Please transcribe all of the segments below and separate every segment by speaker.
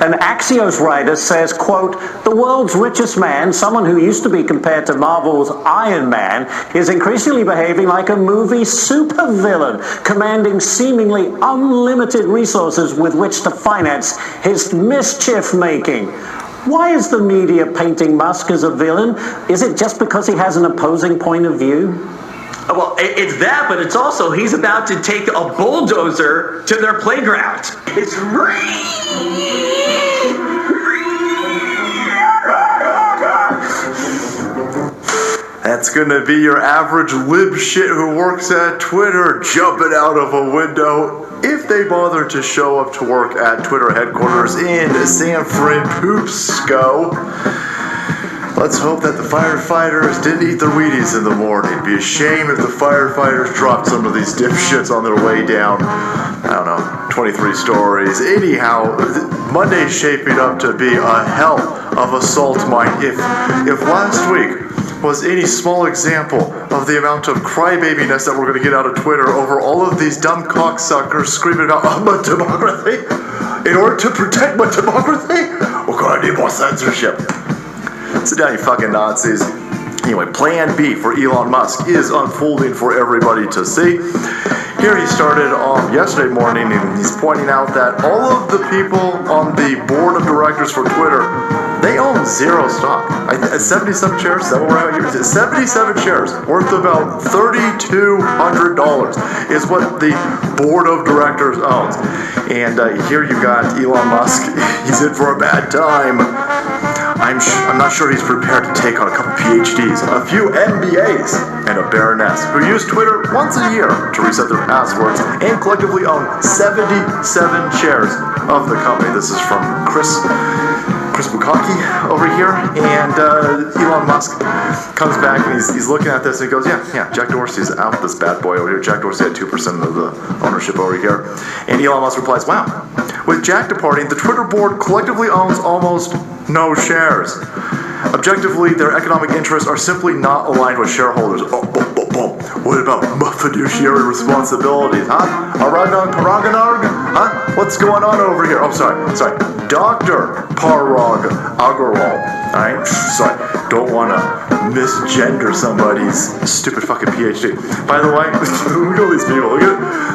Speaker 1: An Axios writer says, quote, the world's richest man, someone who used to be compared to Marvel's Iron Man, is increasingly behaving like a movie supervillain, commanding seemingly unlimited resources with which to finance his mischief-making. Why is the media painting Musk as a villain? Is it just because he has an opposing point of view?
Speaker 2: Well, it's that, but it's also he's about to take a bulldozer to their playground. It's
Speaker 3: That's gonna be your average lib shit who works at Twitter jumping out of a window if they bother to show up to work at Twitter headquarters in San Francisco. Let's hope that the firefighters didn't eat their Wheaties in the morning. It'd be a shame if the firefighters dropped some of these dipshits on their way down, I don't know, 23 stories. Anyhow, Monday's shaping up to be a hell of a salt mine. If last week was any small example of the amount of crybabiness that we're going to get out of Twitter over all of these dumb cocksuckers screaming about my democracy, in order to protect my democracy, we're going to need more censorship. Sit down, you fucking Nazis. Anyway, Plan B for Elon Musk is unfolding for everybody to see. Here he started yesterday morning, and he's pointing out that all of the people on the board of directors for Twitter, they own zero stock. 77 shares, is that what we're at here? 77 shares, worth about $3,200 is what the board of directors owns. And here you got Elon Musk. He's in for a bad time. I'm not sure he's prepared to take on a couple PhDs, a few MBAs, and a baroness who use Twitter once a year to reset their passwords and collectively own 77 shares of the company. This is from Chris Bukaki over here, and Elon Musk comes back and he's looking at this and he goes, yeah, Jack Dorsey's out this bad boy over here. Jack Dorsey had 2% of the ownership over here. And Elon Musk replies, wow, with Jack departing, the Twitter board collectively owns almost no shares. Objectively, their economic interests are simply not aligned with shareholders. What about fiduciary responsibilities, huh? Huh? What's going on over here? Oh, sorry. Dr. Parag Agarwal. Alright? Sorry. Don't want to misgender somebody's stupid fucking PhD. By the way, look at all these people.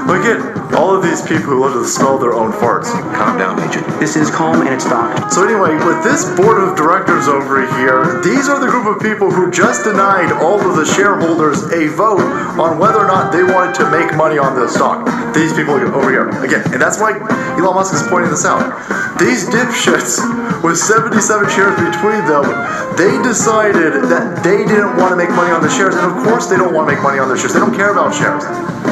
Speaker 3: Look at all of these people who love to smell their own farts.
Speaker 1: Calm down, Agent. This is calm and it's docked.
Speaker 3: So anyway, with this board of directors over here, these are the group of people who just denied all of the shareholders a vote on whether or not they wanted to make money on this stock. These people over here. Again, and that's why Elon Musk is pointing this out. These dipshits with 77 shares between them, they decided that they didn't want to make money on the shares, and of course they don't want to make money on their shares. They don't care about shares.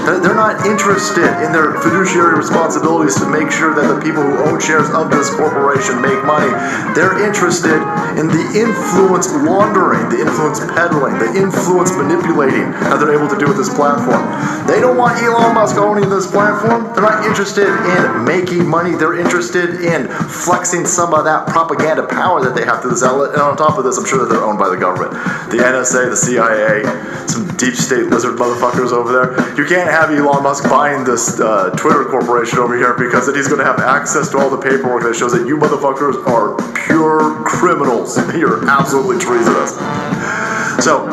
Speaker 3: They're not interested in their fiduciary responsibilities to make sure that the people who own shares of this corporation make money. They're interested in the influence laundering, the influence peddling, the influence manipulating that they're able to do with this platform. They don't want Elon Musk owning this platform. They're not interested in making money. They're interested in flexing some of that propaganda power that they have to this outlet. And on top of this, I'm sure that they're owned by the government. The NSA, the CIA, some deep state lizard motherfuckers over there. You can't have Elon Musk buying this Twitter corporation over here, because then he's going to have access to all the paperwork that shows that you motherfuckers are pure criminals. You're absolutely treasonous. So,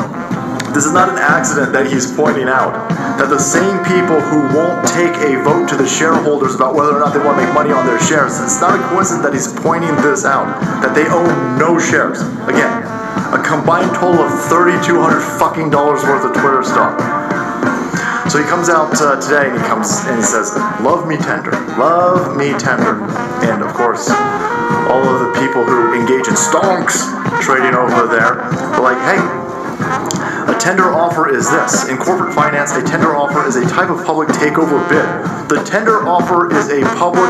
Speaker 3: this is not an accident that he's pointing out that the same people who won't take a vote to the shareholders about whether or not they want to make money on their shares, it's not a coincidence that he's pointing this out, that they own no shares. Again, a combined total of $3,200 fucking dollars worth of Twitter stock. So he comes out today and he says, love me tender, and of course, all of the people who engage in stonks trading over there are like, hey, a tender offer is this. In corporate finance, a tender offer is a type of public takeover bid. The tender offer is a public,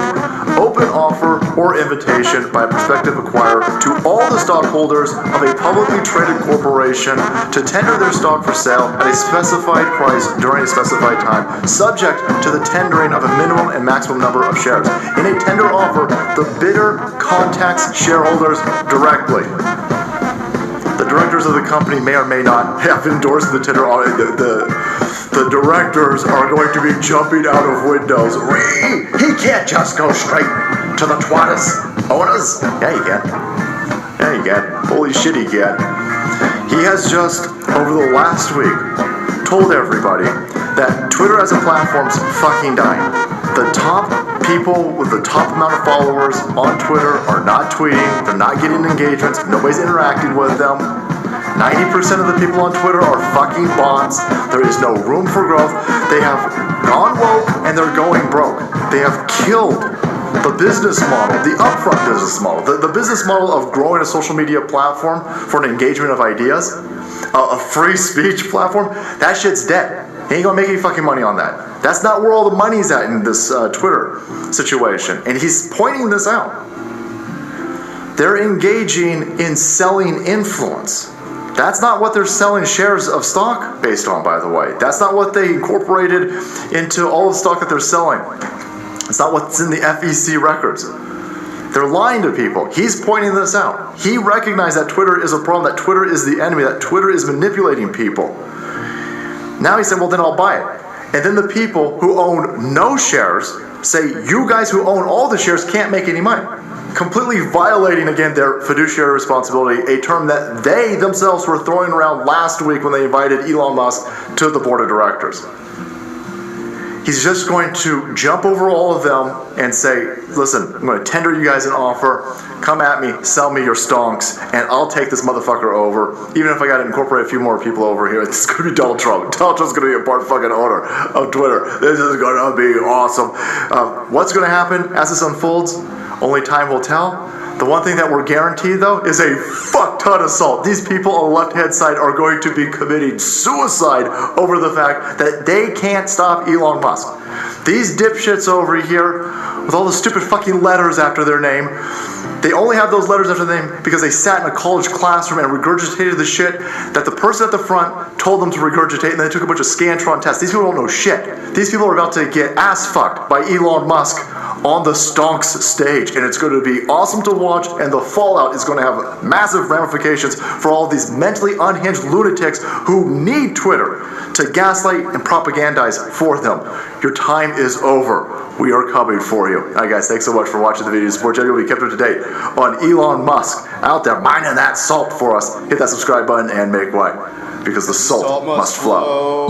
Speaker 3: open offer or invitation by a prospective acquirer to all the stockholders of a publicly traded corporation to tender their stock for sale at a specified price during a specified time, subject to the tendering of a minimum and maximum number of shares. In a tender offer, the bidder contacts shareholders directly. The directors of the company may or may not have endorsed the tender offer. The directors are going to be jumping out of windows. He can't just go straight. to the TWATTERs. Owners? Yeah, you can. Yeah, you can. Holy shit, he can. He has just, over the last week, told everybody that Twitter as a platform's fucking dying. The top people with the top amount of followers on Twitter are not tweeting, they're not getting engagements, nobody's interacting with them. 90% of the people on Twitter are fucking bots. There is no room for growth. They have gone woke and they're going broke. They have killed the business model, the upfront business model, the business model of growing a social media platform for an engagement of ideas, a free speech platform. That shit's dead. He ain't gonna make any fucking money on that. That's not where all the money's at in this Twitter situation. And he's pointing this out. They're engaging in selling influence. That's not what they're selling shares of stock based on, by the way. That's not what they incorporated into all the stock that they're selling. It's not what's in the FEC records. They're lying to people. He's pointing this out. He recognized that Twitter is a problem, that Twitter is the enemy, that Twitter is manipulating people. Now he said, well, then I'll buy it. And then the people who own no shares say, you guys who own all the shares can't make any money. Completely violating, again, their fiduciary responsibility, a term that they themselves were throwing around last week when they invited Elon Musk to the board of directors. He's just going to jump over all of them and say, listen, I'm going to tender you guys an offer. Come at me, sell me your stonks, and I'll take this motherfucker over. Even if I got to incorporate a few more people over here, it's going to be Donald Trump. Donald Trump's going to be a part fucking owner of Twitter. This is going to be awesome. What's going to happen as this unfolds? Only time will tell. The one thing that we're guaranteed, though, is a fuck ton of salt. These people on the left-hand side are going to be committing suicide over the fact that they can't stop Elon Musk. These dipshits over here, with all the stupid fucking letters after their name, they only have those letters after their name because they sat in a college classroom and regurgitated the shit that the person at the front told them to regurgitate, and then they took a bunch of Scantron tests. These people don't know shit. These people are about to get ass fucked by Elon Musk on the stonks stage, and it's going to be awesome to watch, and the fallout is going to have massive ramifications for all these mentally unhinged lunatics who need Twitter to gaslight and propagandize for them. Your time is over. We are coming for you. All right, guys, thanks so much for watching the video. Support Jenny will be kept up to date on Elon Musk out there mining that salt for us. Hit that subscribe button and make way, because the salt must flow.